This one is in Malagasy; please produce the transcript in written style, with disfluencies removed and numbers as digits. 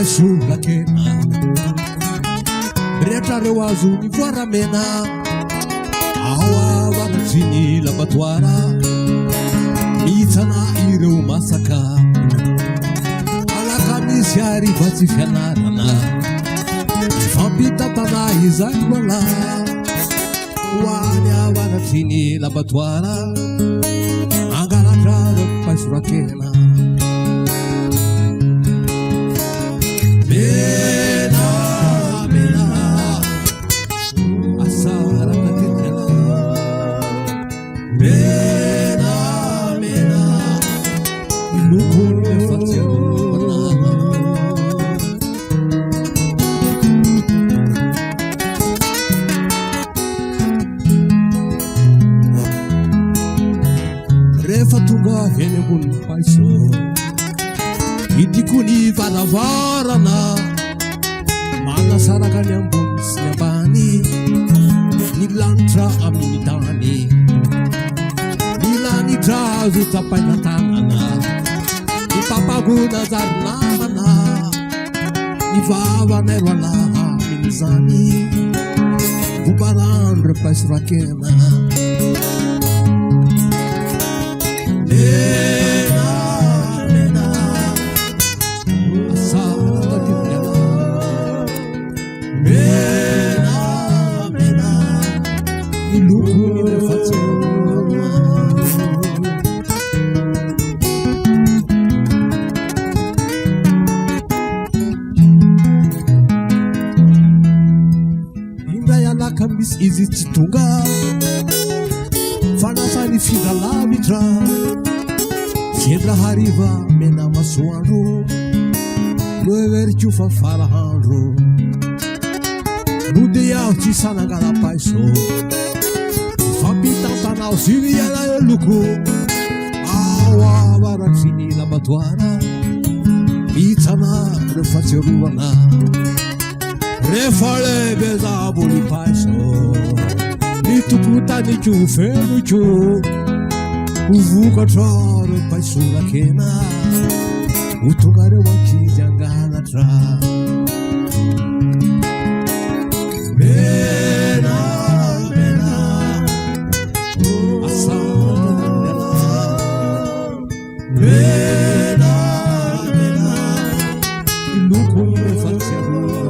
paisola kena rehetra reo azo ny voaramena ao avanatriny labatoara mihitsana ireo masaka alaka misy ariva tsy fianarana fampitatana izany voala hoany avanatriny labatoara angalatra reo paisola kena mena mena asara katetela mena mena lokony fatsiarona rehefa tonga eny ambony paiso idiko ny varavarana manasaraka ny ambony sy ny ambany ny lanitra amin'ny tany ny lanitra azo tapaina tanana ny papagona zarinamana ny vavanay roalaha amin'izany obarandro paisola kena indray alaka misy izy tsy tonga fanasany findra lavitra fiendra hariva mena masoandro loeverikofa farahandro node iaho tsy sanangala paiso fampitantanao siriala eo loko ao avaratriny labatoara mihitsana reo fatsiarovana rehefa lebe zabony paiso ny tompotaniko fenoko hovokatra reo paisola kena ho tonga reo ankizy angalatra mena mena asara mena mena lokony fatsiarona